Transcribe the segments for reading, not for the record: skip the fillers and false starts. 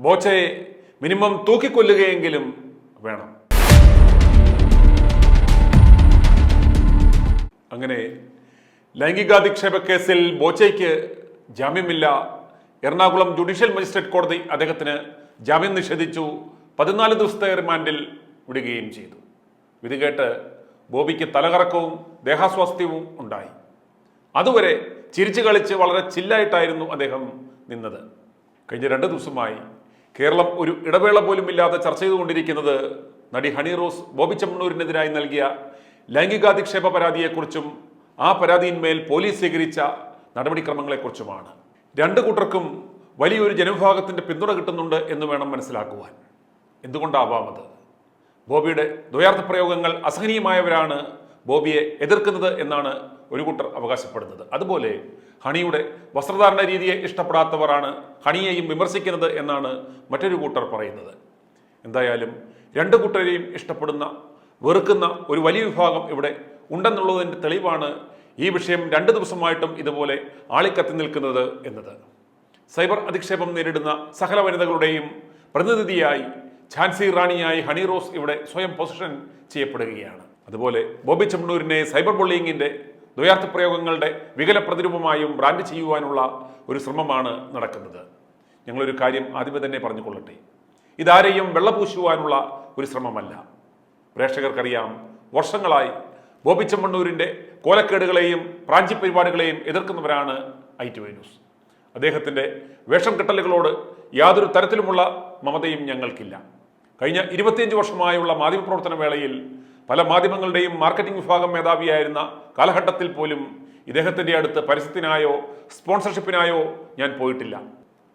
ബോച്ചയെ minimum തൂക്കിക്കൊല്ലുകയെങ്കിലും വേണം. അങ്ങനെ ലൈംഗികാധിക്ഷേപ കേസിൽ ബോച്ചയ്ക്ക് ജാമ്യമില്ല. എറണാകുളം ജുഡീഷ്യൽ മജിസ്ട്രേറ്റ് കോടതി അദ്ദേഹത്തിന് ജാമ്യം നിഷേധിച്ചു. 14 ദിവസത്തെ റിമാൻഡിൽ വിടുകയും ചെയ്തു. വിധി കേട്ട് ബോബിക്ക് തലകറക്കവും ദേഹാസ്വാസ്ഥ്യവും ഉണ്ടായി. അതുവരെ ചിരിച്ചു കളിച്ച് വളരെ ചില്ലായിട്ടായിരുന്നു അദ്ദേഹം നിന്നത്. കഴിഞ്ഞ 2 ദിവസമായി കേരളം ഒരു ഇടവേള പോലും ഇല്ലാതെ ചർച്ച ചെയ്തുകൊണ്ടിരിക്കുന്നത് നടി ഹണി റോസ് ബോബി ചെമ്മണ്ണൂരിനെതിരായി നൽകിയ ലൈംഗികാധിക്ഷേപ പരാതിയെക്കുറിച്ചും ആ പരാതിയിന്മേൽ പോലീസ് സ്വീകരിച്ച നടപടിക്രമങ്ങളെക്കുറിച്ചുമാണ്. 2 കൂട്ടർക്കും വലിയൊരു ജനവിഭാഗത്തിന്റെ പിന്തുണ കിട്ടുന്നുണ്ട് എന്ന് വേണം മനസ്സിലാക്കുവാൻ. എന്തുകൊണ്ടാവാം അത്? ബോബിയുടെ ദ്വയാർത്ഥ പ്രയോഗങ്ങൾ അസഹനീയമായവരാണ് ബോബിയെ എതിർക്കുന്നത് എന്നാണ് ഒരു കൂട്ടർ അവകാശപ്പെടുന്നത്. അതുപോലെ ഹണിയുടെ വസ്ത്രധാരണ രീതിയെ ഇഷ്ടപ്പെടാത്തവരാണ് ഹണിയെയും വിമർശിക്കുന്നത് എന്നാണ് മറ്റൊരു കൂട്ടർ പറയുന്നത്. എന്തായാലും 2 കൂട്ടരെയും ഇഷ്ടപ്പെടുന്ന വെറുക്കുന്ന ഒരു വലിയ വിഭാഗം ഇവിടെ ഉണ്ടെന്നുള്ളതിൻ്റെ തെളിവാണ് ഈ വിഷയം 2 ദിവസമായിട്ടും ഇതുപോലെ ആളിക്കത്തി നിൽക്കുന്നത് എന്നത്. സൈബർ അധിക്ഷേപം നേരിടുന്ന സകല വനിതകളുടെയും പ്രതിനിധിയായി ഝാൻസി റാണിയായി ഹണി റോസ് ഇവിടെ സ്വയം പൊസിഷൻ ചെയ്യപ്പെടുകയാണ്. അതുപോലെ ബോബി ചെമ്മണ്ണൂരിനെ സൈബർ ബുള്ളിയിങ്ങിന്റെ ദ്വയാർത്ഥ പ്രയോഗങ്ങളുടെ വികല പ്രതിരൂപമായും ബ്രാൻഡ് ചെയ്യുവാനുള്ള ഒരു ശ്രമമാണ് നടക്കുന്നത്. ഞങ്ങളൊരു കാര്യം ആദ്യമേ തന്നെ പറഞ്ഞുകൊള്ളട്ടെ, ഇതാരെയും വെള്ളപൂശുവാനുള്ള ഒരു ശ്രമമല്ല. പ്രേക്ഷകർക്കറിയാം, വർഷങ്ങളായി ബോബി ചെമ്മണ്ണൂരിന്റെ കോലക്കേടുകളെയും പ്രാഞ്ചി പരിപാടികളെയും എതിർക്കുന്നവരാണ് ITV ന്യൂസ്. അദ്ദേഹത്തിന്റെ വേഷം കെട്ടലുകളോട് യാതൊരു തരത്തിലുമുള്ള മമതയും ഞങ്ങൾക്കില്ല. കഴിഞ്ഞ 25 വർഷമായുള്ള മാധ്യമപ്രവർത്തന വേളയിൽ പല മാധ്യമങ്ങളുടെയും മാർക്കറ്റിംഗ് വിഭാഗം മേധാവിയായിരുന്ന കാലഘട്ടത്തിൽ പോലും ഇദ്ദേഹത്തിന്റെ അടുത്ത് പരസ്യത്തിനായോ സ്പോൺസർഷിപ്പിനായോ ഞാൻ പോയിട്ടില്ല.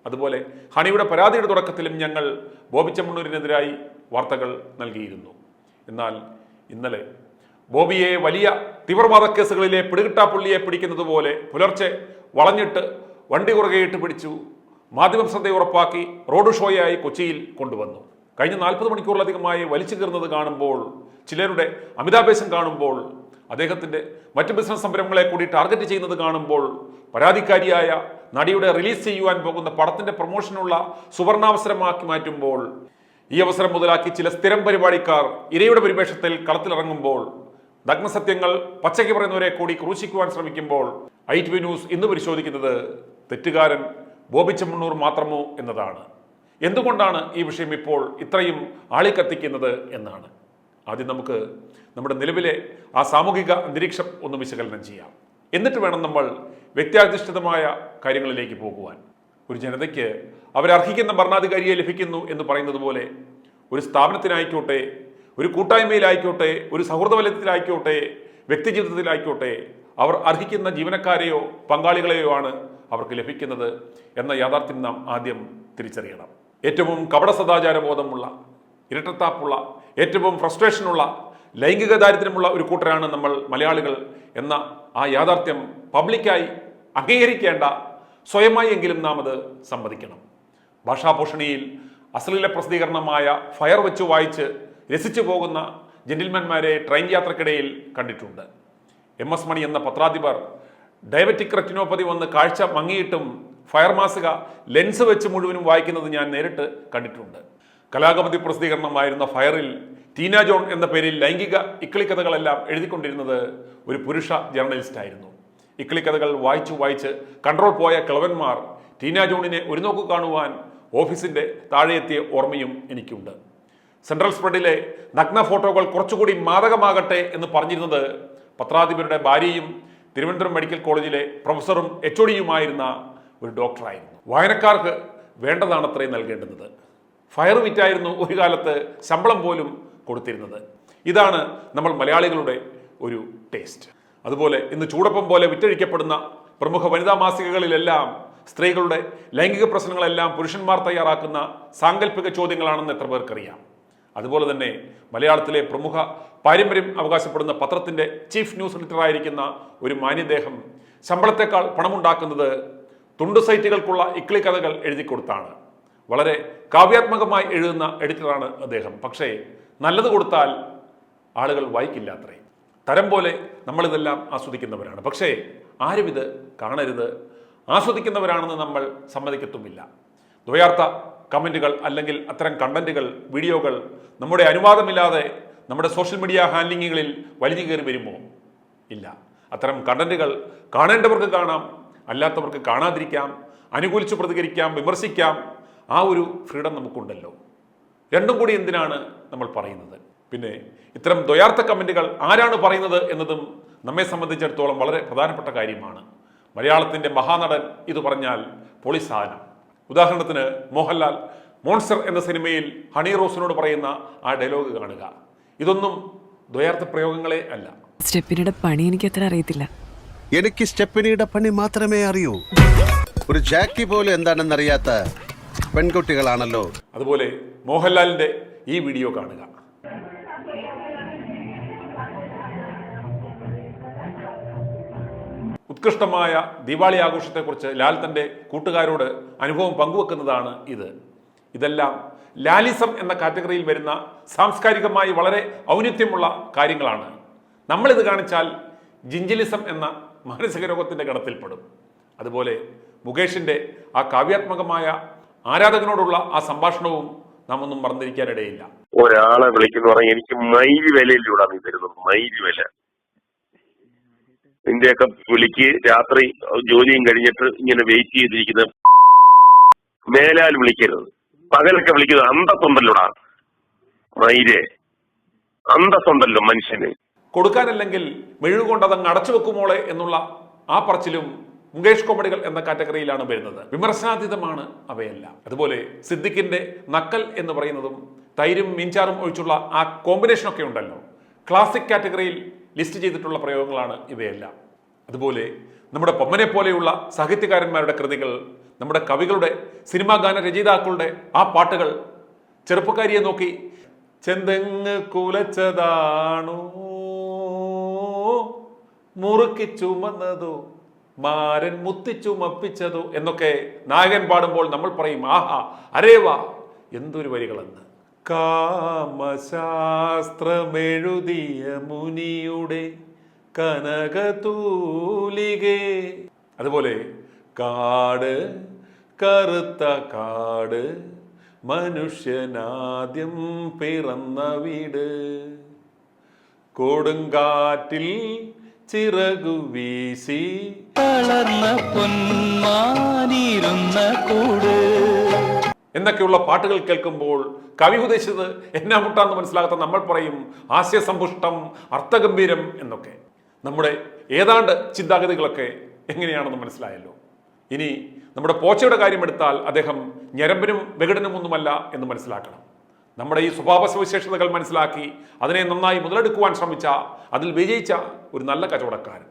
അതുപോലെ ഹണിയുടെ പരാതിയുടെ തുടക്കത്തിലും ഞങ്ങൾ ബോബി ചെമ്മണ്ണൂരിനെതിരായി വാർത്തകൾ നൽകിയിരുന്നു. എന്നാൽ ഇന്നലെ ബോബിയെ വലിയ തീവ്രവാദ കേസുകളിലെ പിടികിട്ടാപ്പുള്ളിയെ പിടിക്കുന്നത് പോലെ പുലർച്ചെ വളഞ്ഞിട്ട് വണ്ടി കുറുകെയിട്ട് പിടിച്ചു മാധ്യമ ശ്രദ്ധ ഉറപ്പാക്കി റോഡ് ഷോയായി കൊച്ചിയിൽ കൊണ്ടുവന്നു. കഴിഞ്ഞ 40 മണിക്കൂറിലധികമായി വലിച്ചു കീറുന്നത് കാണുമ്പോൾ, ചിലരുടെ അമിതാവേശം കാണുമ്പോൾ, അദ്ദേഹത്തിന്റെ മറ്റ് ബിസിനസ് സംരംഭങ്ങളെ കൂടി ടാർഗറ്റ് ചെയ്യുന്നത് കാണുമ്പോൾ, പരാതിക്കാരിയായ നടിയുടെ റിലീസ് ചെയ്യുവാൻ പോകുന്ന പടത്തിന്റെ പ്രൊമോഷനുള്ള സുവർണാവസരമാക്കി മാറ്റുമ്പോൾ, ഈ അവസരം മുതലാക്കി ചില സ്ഥിരം പരിപാടിക്കാർ ഇരയുടെ പരിവേഷത്തിൽ കളത്തിലിറങ്ങുമ്പോൾ, നഗ്നസത്യങ്ങൾ പച്ചയ്ക്ക് പറയുന്നവരെ കൂടി ക്രൂശിക്കുവാൻ ശ്രമിക്കുമ്പോൾ ITV ന്യൂസ് ഇന്ന് പരിശോധിക്കുന്നത് തെറ്റുകാരൻ ബോബി ചെമ്മണ്ണൂർ മാത്രമോ എന്നതാണ്. എന്തുകൊണ്ടാണ് ഈ വിഷയം ഇപ്പോൾ ഇത്രയും ആളിക്കത്തിക്കുന്നത് എന്നാണ്. ആദ്യം നമുക്ക് നമ്മുടെ നിലവിലെ ആ സാമൂഹിക അന്തരീക്ഷം ഒന്ന് വിശകലനം ചെയ്യാം. എന്നിട്ട് വേണം നമ്മൾ വ്യക്തിയാധിഷ്ഠിതമായ കാര്യങ്ങളിലേക്ക് പോകുവാൻ. ഒരു ജനതയ്ക്ക് അവരർഹിക്കുന്ന ഭരണാധികാരിയെ ലഭിക്കുന്നു എന്ന് പറയുന്നത് പോലെ ഒരു സ്ഥാപനത്തിനായിക്കോട്ടെ, ഒരു കൂട്ടായ്മയിലായിക്കോട്ടെ, ഒരു സൗഹൃദ വലയത്തിലായിക്കോട്ടെ, വ്യക്തിജീവിതത്തിലായിക്കോട്ടെ, അവർ അർഹിക്കുന്ന ജീവനക്കാരെയോ പങ്കാളികളെയോ ആണ് അവർക്ക് ലഭിക്കുന്നത് എന്ന യാഥാർത്ഥ്യം നാം ആദ്യം തിരിച്ചറിയണം. ഏറ്റവും കപട സദാചാരബോധമുള്ള, ഇരട്ടത്താപ്പുള്ള, ഏറ്റവും ഫ്രസ്ട്രേഷനുള്ള, ലൈംഗിക ദാരിദ്ര്യമുള്ള ഒരു കൂട്ടരാണ് നമ്മൾ മലയാളികൾ എന്ന ആ യാഥാർത്ഥ്യം പബ്ലിക്കായി അംഗീകരിക്കേണ്ട, സ്വയമായി എങ്കിലും നാം അത് സമ്മതിക്കണം. ഭാഷാഭൂഷണിയിൽ അശ്ലീല പ്രസിദ്ധീകരണമായ ഫയർ വെച്ച് വായിച്ച് രസിച്ചു പോകുന്ന ജെന്റിൽമാൻമാരെ ട്രെയിൻ യാത്രക്കിടയിൽ കണ്ടിട്ടുണ്ട്. MS മണി എന്ന പത്രാധിപർ ഡയബറ്റിക് റെറ്റിനോപ്പതി വന്ന് കാഴ്ച മങ്ങിയിട്ടും ഫയർ മാസിക ലെൻസ് വെച്ച് മുഴുവനും വായിക്കുന്നത് ഞാൻ നേരിട്ട് കണ്ടിട്ടുണ്ട്. കലാകമതി പ്രസിദ്ധീകരണമായിരുന്ന ഫയറിൽ ടീന ജോൺ എന്ന പേരിൽ ലൈംഗിക ഇക്കിളിക്കഥകളെല്ലാം എഴുതിക്കൊണ്ടിരുന്നത് ഒരു പുരുഷ ജേർണലിസ്റ്റായിരുന്നു. ഇക്കിളിക്കഥകൾ വായിച്ചു വായിച്ച് കൺട്രോൾ പോയ കിളവന്മാർ ടീന ജോണിനെ ഒരു നോക്ക് കാണുവാൻ ഓഫീസിന്റെ താഴെയെത്തിയ ഓർമ്മയും എനിക്കുണ്ട്. സെൻട്രൽ സ്പ്രെഡിലെ നഗ്ന ഫോട്ടോകൾ കുറച്ചുകൂടി മാദകമാകട്ടെ എന്ന് പറഞ്ഞിരുന്നത് പത്രാധിപരുടെ ഭാര്യയും തിരുവനന്തപുരം മെഡിക്കൽ കോളേജിലെ പ്രൊഫസറും HOD-യുമായിരുന്ന ഒരു ഡോക്ടറായിരുന്നു. വായനക്കാർക്ക് വേണ്ടതാണത്രേ നൽകേണ്ടുന്നത്. ഫയർ വിറ്റായിരുന്നു ഒരു കാലത്ത് ശമ്പളം പോലും കൊടുത്തിരുന്നത്. ഇതാണ് നമ്മൾ മലയാളികളുടെ ഒരു ടേസ്റ്റ്. അതുപോലെ ഇന്ന് ചൂടപ്പം പോലെ വിറ്റഴിക്കപ്പെടുന്ന പ്രമുഖ വനിതാ മാസികകളിലെല്ലാം സ്ത്രീകളുടെ ലൈംഗിക പ്രശ്നങ്ങളെല്ലാം പുരുഷന്മാർ തയ്യാറാക്കുന്ന സാങ്കല്പിക ചോദ്യങ്ങളാണെന്ന് എത്ര പേർക്കറിയാം. അതുപോലെ തന്നെ മലയാളത്തിലെ പ്രമുഖ പാരമ്പര്യം അവകാശപ്പെടുന്ന പത്രത്തിന്റെ ചീഫ് ന്യൂസ് എഡിറ്ററായിരിക്കുന്ന ഒരു മാന്യദേഹം ശമ്പളത്തെക്കാൾ പണമുണ്ടാക്കുന്നത് തുണ്ടു സൈറ്റുകൾക്കുള്ള ഇക്ലി കഥകൾ എഴുതി കൊടുത്താണ്. വളരെ കാവ്യാത്മകമായി എഴുതുന്ന എഡിറ്ററാണ് അദ്ദേഹം. പക്ഷേ നല്ലത് കൊടുത്താൽ ആളുകൾ വായിക്കില്ല അത്രേ. തരം പോലെ നമ്മളിതെല്ലാം ആസ്വദിക്കുന്നവരാണ്. പക്ഷേ ആരും ഇത് കാണരുത്, ആസ്വദിക്കുന്നവരാണെന്ന് നമ്മൾ സമ്മതിക്കത്തുമില്ല. ദ്വയാർത്ഥ കമൻറ്റുകൾ അല്ലെങ്കിൽ അത്തരം കണ്ടന്റുകൾ, വീഡിയോകൾ നമ്മുടെ അനുവാദമില്ലാതെ നമ്മുടെ സോഷ്യൽ മീഡിയ ഹാൻഡിലിങ്ങുകളിൽ വലിഞ്ഞു കയറി വരുമോ? ഇല്ല. അത്തരം കണ്ടന്റുകൾ കാണേണ്ടവർക്ക് കാണാം, അല്ലാത്തവർക്ക് കാണാതിരിക്കാം, അനുകൂലിച്ച് പ്രതികരിക്കാം, വിമർശിക്കാം. ആ ഒരു ഫ്രീഡം നമുക്കുണ്ടല്ലോ. രണ്ടും കൂടി എന്തിനാണ് നമ്മൾ പറയുന്നത്? പിന്നെ ഇത്തരം ദ്വയാർത്ഥ കമൻറ്റുകൾ ആരാണ് പറയുന്നത് എന്നതും നമ്മെ സംബന്ധിച്ചിടത്തോളം വളരെ പ്രധാനപ്പെട്ട കാര്യമാണ്. മലയാളത്തിൻ്റെ മഹാനടൻ ഇത് പറഞ്ഞാൽ പൊളി സാധനം. ഉദാഹരണത്തിന് മോഹൻലാൽ മോൺസ്റ്റർ എന്ന സിനിമയിൽ ഹണി റോസിനോട് പറയുന്ന ആ ഡയലോഗ് കാണുക. ഇതൊന്നും ദ്വയാർത്ഥ പ്രയോഗങ്ങളെ അല്ല. സ്റ്റെപ്പിനിയുടെ പണി എനിക്ക് അത്ര അറിയത്തില്ല. എനിക്ക് സ്റ്റെപ്പിനിയുടെ പണി മാത്രമേ അറിയൂ. ഒരു ജാക്കി പോലും എന്താണെന്നറിയാത്ത പെൺകുട്ടികളാണല്ലോ. അതുപോലെ മോഹൻലാലിന്റെ ഈ വീഡിയോ കാണുക. ഉത്കൃഷ്ടമായ ദീപാവലി ആഘോഷത്തെക്കുറിച്ച് ലാൽ തന്റെ കൂട്ടുകാരോട് അനുഭവം പങ്കുവെക്കുന്നതാണ് ഇത്. ഇതെല്ലാം ലാലിസം എന്ന കാറ്റഗറിയിൽ വരുന്ന സാംസ്കാരികമായി വളരെ ഔന്നിത്യമുള്ള കാര്യങ്ങളാണ്. നമ്മളിത് കാണിച്ചാൽ ജിഞ്ചിലിസം എന്ന മാനസിക രോഗത്തിന്റെ ഗണത്തിൽപ്പെടും. അതുപോലെ മുകേഷിന്റെ ആ കാവ്യാത്മകമായ ആരാധകനോടുള്ള ആ സംഭാഷണവും നാം ഒന്നും മറന്നിരിക്കാനിടയില്ല. ഒരാളെ വിളിക്കുന്ന പറഞ്ഞാൽ എനിക്ക് മൈൽ വിലയിലൂടെ നീ തരുന്നത്, മൈൽ വില. നിന്റെയൊക്കെ വിളിക്ക് രാത്രി ജോലിയും കഴിഞ്ഞിട്ട് ഇങ്ങനെ വെയിറ്റ് ചെയ്തിരിക്കുന്ന മേലാൽ വിളിക്കരുത്. പകലൊക്കെ വിളിക്കുന്നത് അന്തസ്സുണ്ടല്ലോടാ, മൈരെ അന്തസ്സുണ്ടല്ലോ മനുഷ്യന്. കൊടുക്കാനല്ലെങ്കിൽ മെഴുകൊണ്ട് അതങ്ങ് അടച്ചു വെക്കുമോളെ എന്നുള്ള ആ പറച്ചിലും മുകേഷ് കോമഡികൾ എന്ന കാറ്റഗറിയിലാണ് വരുന്നത്. വിമർശനാതീതമാണ് അവയെല്ലാം. അതുപോലെ സിദ്ദിഖിന്റെ നക്കൽ എന്ന് പറയുന്നതും തൈരും മീൻചാറും ഒഴിച്ചുള്ള ആ കോമ്പിനേഷനൊക്കെ ഉണ്ടല്ലോ, ക്ലാസിക് കാറ്റഗറിയിൽ ലിസ്റ്റ് ചെയ്തിട്ടുള്ള പ്രയോഗങ്ങളാണ് ഇവയെല്ലാം. അതുപോലെ നമ്മുടെ പൊമ്മനെ പോലെയുള്ള സാഹിത്യകാരന്മാരുടെ കൃതികൾ, നമ്മുടെ കവികളുടെ, സിനിമാ ഗാന രചയിതാക്കളുടെ ആ പാട്ടുകൾ ചെറുപ്പക്കാരിയെ നോക്കി ചെന്തെങ്ങ് കുലച്ചതാണോ മുറുക്കി ചുമന്നതോ മാരൻ മുത്തിച്ചുമപ്പിച്ചതോ എന്നൊക്കെ നായകൻ പാടുമ്പോൾ നമ്മൾ പറയും, ആഹാ അരേവാ എന്തൊരു വരികളെന്ന്. കാമശാസ്ത്രമെഴുതിയ മുനിയുടെ കനകതൂലികേ. അതുപോലെ കാട് കറുത്ത കാട് മനുഷ്യനാദ്യം പിറന്ന വീട്, കൊടുങ്കാറ്റിൽ ചിറകു വീശി വളർന്ന പൊന്മാനിരുന്ന കൂട് എന്നൊക്കെയുള്ള പാട്ടുകൾ കേൾക്കുമ്പോൾ കവി ഉദ്ദേശിച്ചത് എന്നാ മുട്ടാന്ന് മനസ്സിലാകാത്ത നമ്മൾ പറയും ഹാസ്യസമ്പുഷ്ടം, അർത്ഥഗംഭീരം എന്നൊക്കെ. നമ്മുടെ ഏതാണ്ട് ചിന്താഗതികളൊക്കെ എങ്ങനെയാണെന്ന് മനസ്സിലായല്ലോ. ഇനി നമ്മുടെ പോച്ചയുടെ കാര്യമെടുത്താൽ അദ്ദേഹം ഞരമ്പിനും വികടനും ഒന്നുമല്ല എന്ന് മനസ്സിലാക്കണം. നമ്മുടെ ഈ സ്വഭാവ സവിശേഷതകൾ മനസ്സിലാക്കി അതിനെ നന്നായി മുതലെടുക്കുവാൻ ശ്രമിച്ച, അതിൽ വിജയിച്ച ഒരു നല്ല കച്ചവടക്കാരൻ.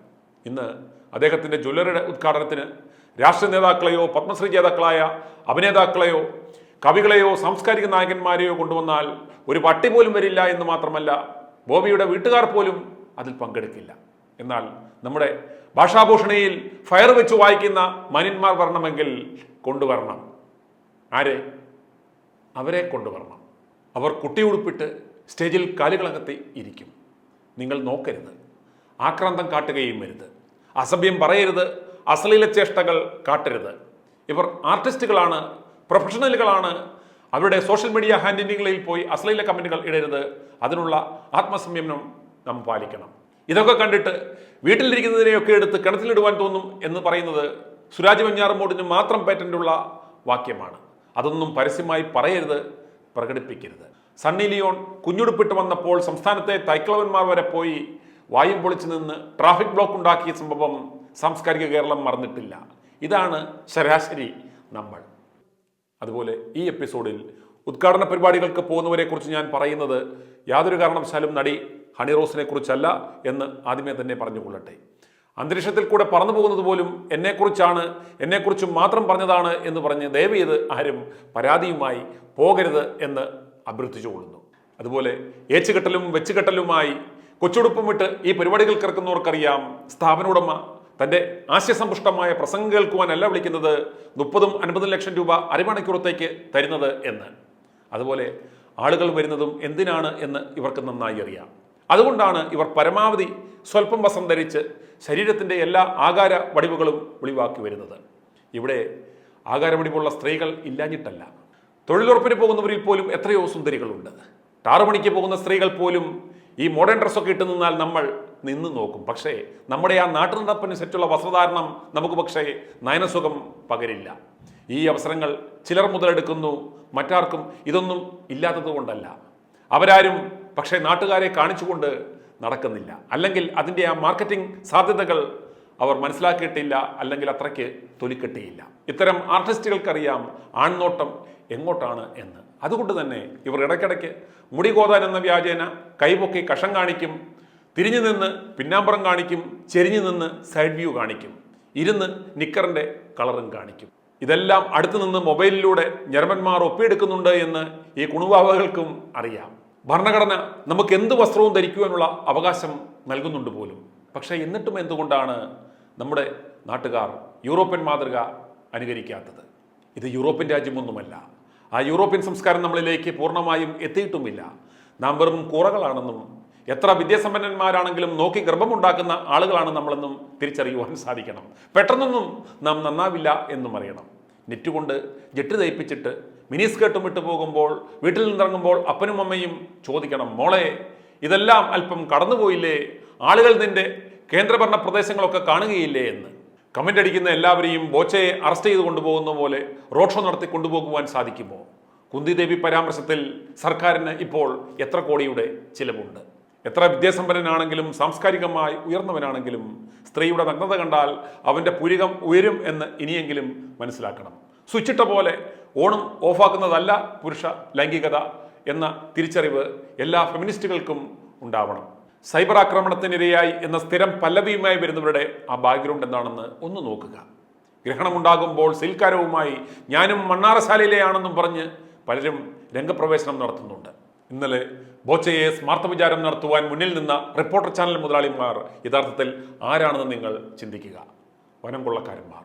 ഇന്ന് അദ്ദേഹത്തിൻ്റെ ജ്വല്ലറിയുടെ ഉദ്ഘാടനത്തിന് രാഷ്ട്രീയ നേതാക്കളെയോ പത്മശ്രീ ജേതാക്കളായ അഭിനേതാക്കളെയോ കവികളെയോ സാംസ്കാരിക നായകന്മാരെയോ കൊണ്ടുവന്നാൽ ഒരു പട്ടി പോലും വരില്ല എന്ന് മാത്രമല്ല, ബോബിയുടെ വീട്ടുകാർ പോലും അതിൽ പങ്കെടുക്കില്ല. എന്നാൽ നമ്മുടെ ഭാഷാഭൂഷണിയിൽ ഫയർ വെച്ച് വായിക്കുന്ന മാന്യന്മാർ വരണമെങ്കിൽ കൊണ്ടുവരണം. ആരെ? അവരെ കൊണ്ടുവരണം. അവർ കുട്ടിയുടുപ്പിട്ട് സ്റ്റേജിൽ കാലുകളകത്തി ഇരിക്കും. നിങ്ങൾ നോക്കരുത്, ആക്രാന്തം കാട്ടുകയും വരുത്, അസഭ്യം പറയരുത്, അശ്ലീല ചേഷ്ടകൾ കാട്ടരുത്. ഇവർ ആർട്ടിസ്റ്റുകളാണ്, പ്രൊഫഷണലുകളാണ്. അവരുടെ സോഷ്യൽ മീഡിയ ഹാൻഡിലിങ്ങളിൽ പോയി അശ്ലീല കമൻറ്റുകൾ ഇടരുത്. അതിനുള്ള ആത്മസംയമനം നാം പാലിക്കണം. ഇതൊക്കെ കണ്ടിട്ട് വീട്ടിലിരിക്കുന്നതിനെയൊക്കെ എടുത്ത് കിണറ്റിലിടുവാൻ തോന്നും എന്ന് പറയുന്നത് സുരാജ് വെഞ്ഞാറമൂടിന് മാത്രം പേറ്റന്റുള്ള വാക്യമാണ്. അതൊന്നും പരസ്യമായി പറയരുത്, പ്രകടിപ്പിക്കരുത്. സണ്ണി ലിയോൺ കുഞ്ഞുടുപ്പിട്ട് വന്നപ്പോൾ സംസ്ഥാനത്തെ തൈക്കളവന്മാർ വരെ പോയി വായും പൊളിച്ചു നിന്ന് ട്രാഫിക് ബ്ലോക്ക് ഉണ്ടാക്കിയ സംഭവം സാംസ്കാരിക കേരളം മറന്നിട്ടില്ല. ഇതാണ് ശരാശരി നമ്മൾ. അതുപോലെ ഈ എപ്പിസോഡിൽ ഉദ്ഘാടന പരിപാടികൾക്ക് പോകുന്നവരെ കുറിച്ച് ഞാൻ പറയുന്നത് യാതൊരു കാരണവശാലും നടി ഹണി റോസിനെ കുറിച്ചല്ല എന്ന് ആദ്യമേ തന്നെ പറഞ്ഞുകൊള്ളട്ടെ. അന്തരീക്ഷത്തിൽ കൂടെ പറന്നു പോകുന്നത് പോലും എന്നെക്കുറിച്ചാണ്, എന്നെക്കുറിച്ച് മാത്രം പറഞ്ഞതാണ് എന്ന് പറഞ്ഞ് ദയവ് ചെയ്ത് ആരും പരാതിയുമായി പോകരുത് എന്ന് അഭ്യർത്ഥിച്ചുകൊള്ളുന്നു. അതുപോലെ ഏച്ചുകെട്ടലും വെച്ചുകെട്ടലുമായി കൊച്ചുടുപ്പമിട്ട് ഈ പരിപാടികൾക്ക് ഇറക്കുന്നവർക്കറിയാം, സ്ഥാപന ഉടമ തൻ്റെ ആശയസമ്പുഷ്ടമായ പ്രസംഗം കേൾക്കുവാനല്ല വിളിക്കുന്നത് 30-50 ലക്ഷം രൂപ അരമണിക്കൂറത്തേക്ക് തരുന്നത് എന്ന്. അതുപോലെ ആളുകൾ വരുന്നതും എന്തിനാണ് എന്ന് ഇവർക്ക് നന്നായി അറിയാം. അതുകൊണ്ടാണ് ഇവർ പരമാവധി സ്വല്പം വസ്ത്രം ധരിച്ച് ശരീരത്തിൻ്റെ എല്ലാ ആകാര വടിവുകളും വെളിവാക്കി വരുന്നത്. ഇവിടെ ആകാര വടിവുള്ള സ്ത്രീകൾ ഇല്ലാഞ്ഞിട്ടല്ല, തൊഴിലുറപ്പിന് പോകുന്നവരിൽ പോലും എത്രയോ സുന്ദരികളുണ്ട്. 6 മണിക്ക് പോകുന്ന സ്ത്രീകൾ പോലും ഈ മോഡേൺ ഡ്രസ്സൊക്കെ ഇട്ട് നിന്നാൽ നമ്മൾ നിന്ന് നോക്കും. പക്ഷേ നമ്മുടെ ആ നാട്ടുനടപ്പനുസരിച്ചുള്ള വസ്ത്രധാരണം നമുക്ക് പക്ഷേ നയനസുഖം പകരില്ല. ഈ അവസരങ്ങൾ ചിലർ മുതലെടുക്കുന്നു. മറ്റാർക്കും ഇതൊന്നും ഇല്ലാത്തത് കൊണ്ടല്ല. അവരാരും പക്ഷേ നാട്ടുകാരെ കാണിച്ചുകൊണ്ട് നടക്കുന്നില്ല. അല്ലെങ്കിൽ അതിൻ്റെ ആ മാർക്കറ്റിംഗ് സാധ്യതകൾ അവർ മനസ്സിലാക്കിയിട്ടില്ല, അല്ലെങ്കിൽ അത്രയ്ക്ക് തൊലിക്കെട്ടിയില്ല. ഇത്തരം ആർട്ടിസ്റ്റുകൾക്കറിയാം ആൺനോട്ടം എങ്ങോട്ടാണ് എന്ന്. അതുകൊണ്ട് തന്നെ ഇവർ ഇടയ്ക്കിടയ്ക്ക് മുടി കോതാൻ എന്ന വ്യാജേന കൈപൊക്കി കഷം കാണിക്കും, തിരിഞ്ഞു നിന്ന് പിന്നാമ്പുറം കാണിക്കും, ചെരിഞ്ഞു നിന്ന് സൈഡ് വ്യൂ കാണിക്കും, ഇരുന്ന് നിക്കറിൻ്റെ കളറും കാണിക്കും. ഇതെല്ലാം അടുത്തു നിന്ന് മൊബൈലിലൂടെ ഞരമ്പന്മാർ ഒപ്പിയെടുക്കുന്നുണ്ട് എന്ന് ഈ കുണുവാവകൾക്കും അറിയാം. ഭരണഘടന നമുക്ക് എന്ത് വസ്ത്രവും ധരിക്കുവാനുള്ള അവകാശം നൽകുന്നുണ്ട് പോലും. പക്ഷേ എന്നിട്ടും എന്തുകൊണ്ടാണ് നമ്മുടെ നാട്ടുകാർ യൂറോപ്യൻ മാതൃക അനുകരിക്കാത്തത്? ഇത് യൂറോപ്യൻ രാജ്യമൊന്നുമല്ല. ആ യൂറോപ്യൻ സംസ്കാരം നമ്മളിലേക്ക് പൂർണ്ണമായും എത്തിയിട്ടുമില്ല. നാം വെറും കൂറകളാണെന്നും എത്ര വിദ്യാസമ്പന്നന്മാരാണെങ്കിലും നോക്കി ഗർഭമുണ്ടാക്കുന്ന ആളുകളാണ് നമ്മളെന്നും തിരിച്ചറിയുവാൻ സാധിക്കണം. പെട്ടെന്നൊന്നും നാം നന്നാവില്ല എന്നും അറിയണം. നെറ്റ് കൊണ്ട് ജെട്ട് തയ്പ്പിച്ചിട്ട് മിനി സ്കേർട്ടും ഇട്ട് പോകുമ്പോൾ വീട്ടിൽ നിന്നിറങ്ങുമ്പോൾ അപ്പനും അമ്മയും ചോദിക്കണം, മോളെ ഇതെല്ലാം അല്പം കടന്നുപോയില്ലേ, ആളുകൾ നിന്റെ കേന്ദ്രഭരണ പ്രദേശങ്ങളൊക്കെ കാണുകയില്ലേ എന്ന്. കമൻ്റ് അടിക്കുന്ന എല്ലാവരെയും ബോച്ചയെ അറസ്റ്റ് ചെയ്ത് കൊണ്ടുപോകുന്ന പോലെ റോഡ് ഷോ നടത്തി കൊണ്ടുപോകുവാൻ സാധിക്കുമോ? കുന്തിദേവി പരാമർശത്തിൽ സർക്കാരിന് ഇപ്പോൾ എത്ര കോടിയുടെ ചിലവുണ്ട്? എത്ര വിദ്യാസമ്പന്നനാണെങ്കിലും സാംസ്കാരികമായി ഉയർന്നവനാണെങ്കിലും സ്ത്രീയുടെ നഗ്നത കണ്ടാൽ അവൻ്റെ പുരികം ഉയരും എന്ന് ഇനിയെങ്കിലും മനസ്സിലാക്കണം. സ്വിച്ചിട്ട പോലെ ഓണം ഓഫാക്കുന്നതല്ല പുരുഷ ലൈംഗികത എന്ന തിരിച്ചറിവ് എല്ലാ ഫെമിനിസ്റ്റുകൾക്കും ഉണ്ടാവണം. സൈബർ ആക്രമണത്തിനിരയായി എന്ന സ്ഥിരം പല്ലവിയുമായി വരുന്നവരുടെ ആ ബാക്ക്ഗ്രൗണ്ട് എന്താണെന്ന് ഒന്ന് നോക്കുക. ഗ്രഹണമുണ്ടാകുമ്പോൾ സിൽക്കാരവുമായി ഞാനും മണ്ണാറശാലയിലെയാണെന്നും പറഞ്ഞ് പലരും രംഗപ്രവേശനം നടത്തുന്നുണ്ട്. ഇന്നലെ ബോച്ചയെ സ്മാർത്ഥ വിചാരം നടത്തുവാൻ മുന്നിൽ നിന്ന റിപ്പോർട്ടർ ചാനൽ മുതലാളിമാർ യഥാർത്ഥത്തിൽ ആരാണെന്ന് നിങ്ങൾ ചിന്തിക്കുക. വനം കൊള്ളക്കാരന്മാർ,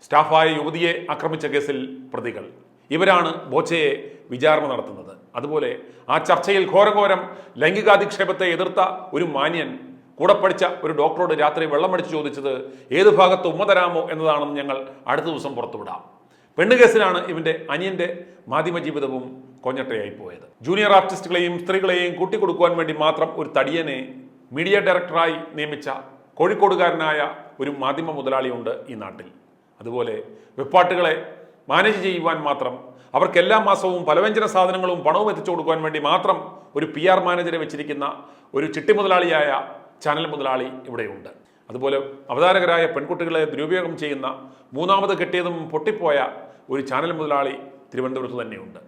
സ്റ്റാഫായ യുവതിയെ ആക്രമിച്ച കേസിൽ പ്രതികൾ, ഇവരാണ് ബോച്ചയെ വിചാരണ നടത്തുന്നത്. അതുപോലെ ആ ചർച്ചയിൽ ഘോരഘോരം ലൈംഗികാധിക്ഷേപത്തെ എതിർത്ത ഒരു മാന്യൻ കൂടെ പഠിച്ച ഒരു ഡോക്ടറോട് രാത്രി വെള്ളമടിച്ച് ചോദിച്ചത് ഏത് ഭാഗത്ത് ഉമ്മ തരാമോ എന്നതാണെന്ന് ഞങ്ങൾ അടുത്ത ദിവസം പുറത്തുവിടാം. പെണ്ണുകേസിലാണ് ഇവന്റെ അനിയന്റെ മാധ്യമ ജീവിതവും കൊഞ്ഞട്ടയായി പോയത്. ജൂനിയർ ആർട്ടിസ്റ്റുകളെയും സ്ത്രീകളെയും കൂട്ടിക്കൊടുക്കുവാൻ വേണ്ടി മാത്രം ഒരു തടിയനെ മീഡിയ ഡയറക്ടറായി നിയമിച്ച കോഴിക്കോടുകാരനായ ഒരു മാധ്യമ മുതലാളിയുണ്ട് ഈ നാട്ടിൽ. അതുപോലെ വെപ്പാട്ടുകളെ മാനേജ് ചെയ്യുവാൻ മാത്രം, അവർക്ക് എല്ലാ മാസവും പലവ്യഞ്ജന സാധനങ്ങളും പണവും എത്തിച്ചു കൊടുക്കുവാൻ വേണ്ടി മാത്രം ഒരു PR മാനേജറെ വെച്ചിരിക്കുന്ന ഒരു ചിട്ടി മുതലാളിയായ ചാനൽ മുതലാളി ഇവിടെയുണ്ട്. അതുപോലെ അവതാരകരായ പെൺകുട്ടികളെ ദുരുപയോഗം ചെയ്യുന്ന, മൂന്നാമത് കെട്ടിയതും പൊട്ടിപ്പോയ ഒരു ചാനൽ മുതലാളി തിരുവനന്തപുരത്ത് തന്നെയുണ്ട്.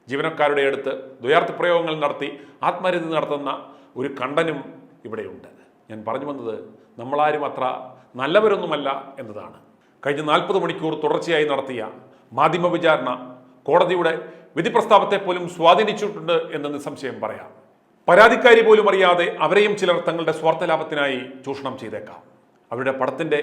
ജീവനക്കാരുടെ അടുത്ത് ദ്വയാർത്ഥ പ്രയോഗങ്ങൾ നടത്തി ആത്മഹത്യ നടത്തുന്ന ഒരു കണ്ടനും ഇവിടെയുണ്ട്. ഞാൻ പറഞ്ഞു വന്നത് നമ്മളാരും അത്ര നല്ലവരൊന്നുമല്ല എന്നതാണ്. കഴിഞ്ഞ 40 മണിക്കൂർ തുടർച്ചയായി നടത്തിയ മാധ്യമ വിചാരണ കോടതിയുടെ വിധി പ്രസ്താവത്തെ പോലും സ്വാധീനിച്ചിട്ടുണ്ട് എന്ന് നിസ്സംശയം പറയാം. പരാതിക്കാരി പോലും അറിയാതെ അവരെയും ചിലർ തങ്ങളുടെ സ്വാർത്ഥ ലാഭത്തിനായി ചൂഷണം ചെയ്തേക്കാം. അവരുടെ പടത്തിന്റെ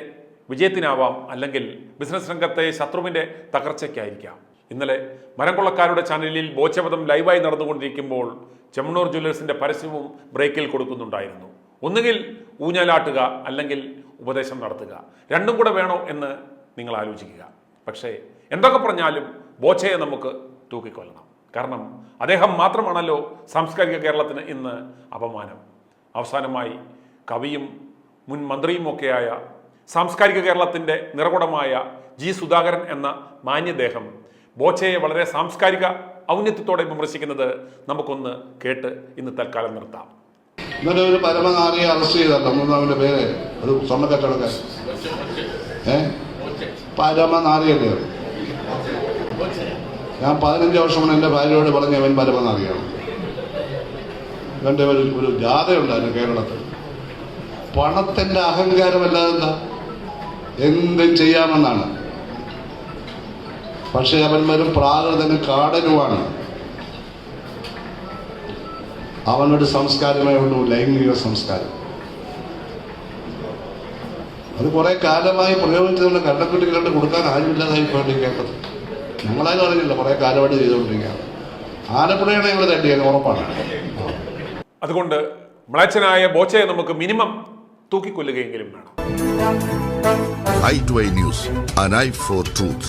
വിജയത്തിനാവാം, അല്ലെങ്കിൽ ബിസിനസ് രംഗത്തെ ശത്രുവിന്റെ തകർച്ചയ്ക്കായിരിക്കാം. ഇന്നലെ മരം കൊള്ളക്കാരുടെ ചാനലിൽ ബോച്ചവധം ലൈവായി നടന്നുകൊണ്ടിരിക്കുമ്പോൾ ചെമ്മണ്ണൂർ ജ്വല്ലേഴ്സിന്റെ പരസ്യവും ബ്രേക്കിൽ കൊടുക്കുന്നുണ്ടായിരുന്നു. ഒന്നുകിൽ ഊഞ്ഞാലാട്ടുക, അല്ലെങ്കിൽ ഉപദേശം നടത്തുക. രണ്ടും കൂടെ വേണോ എന്ന് നിങ്ങൾ ആലോചിക്കുക. പക്ഷേ എന്തൊക്കെ പറഞ്ഞാലും ബോച്ചയെ നമുക്ക് തൂക്കിക്കൊല്ലണം. കാരണം അദ്ദേഹം മാത്രമാണല്ലോ സാംസ്കാരിക കേരളത്തിന് ഇന്ന് അപമാനം. അവസാനമായി കവിയും മുൻ മന്ത്രിയുമൊക്കെയായ സാംസ്കാരിക കേരളത്തിൻ്റെ നിറകുടമായ G. സുധാകരൻ എന്ന മാന്യദേഹം ബോച്ചയെ വളരെ സാംസ്കാരിക ഔന്നത്യത്തോടെ വിമർശിക്കുന്നത് നമുക്കൊന്ന് കേട്ട് ഇന്ന് തൽക്കാലം നിർത്താം. ഇന്നലെ ഒരു പരമനാരിയെ അറസ്റ്റ് ചെയ്തല്ലോ, അവന്റെ പേര് ഒരു സ്വർണ്ണക്കച്ചവടക്കാരൻ. പരമനാരിയല്ലേ? ഞാൻ 15 വർഷം കൊണ്ട് എൻ്റെ ഭാര്യയോട് പറഞ്ഞ അവൻ പരമനാരിയാണ്. ഇവൻ്റെ ഒരു ജാഥയുണ്ടായിരുന്നു കേരളത്തിൽ. പണത്തിൻ്റെ അഹങ്കാരമല്ലാതെ എന്താ, എന്തും ചെയ്യാമെന്നാണ്. പക്ഷെ അവൻ വരും പ്രാകൃതനും കാടനുമാണ്. അവനൊരു സംസ്കാരമേ ഉള്ളൂ, ലൈംഗിക സംസ്കാരം. അത് കുറെ കാലമായി പ്രയോഗിച്ചതുകൊണ്ട് കണ്ടക്കുട്ടികളുടെ കൊടുക്കാൻ ആരുമില്ലാതായി പോയിട്ടിരിക്കേണ്ടത്. ഞങ്ങളാരും അറിഞ്ഞില്ല, കുറെ കാലമായിട്ട് ചെയ്തുകൊണ്ടിരിക്കുകയാണ്. ആലപ്പുഴയാണ് ഞങ്ങൾ തട്ടിയത്, ഉറപ്പാണ്. അതുകൊണ്ട് മ്ലേച്ഛനായ ബോച്ചയെ നമുക്ക് മിനിമം തൂക്കിക്കൊല്ലുകയെങ്കിലും വേണം. i2i News, an eye for truth.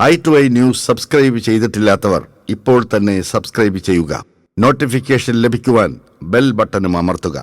i2i news subscribe ചെയ്തിട്ടില്ലാത്തവർ ഇപ്പോൾ തന്നെ സബ്സ്ക്രൈബ് ചെയ്യുക. നോട്ടിഫിക്കേഷൻ ലഭിക്കുവാൻ ബെൽ ബട്ടണും അമർത്തുക.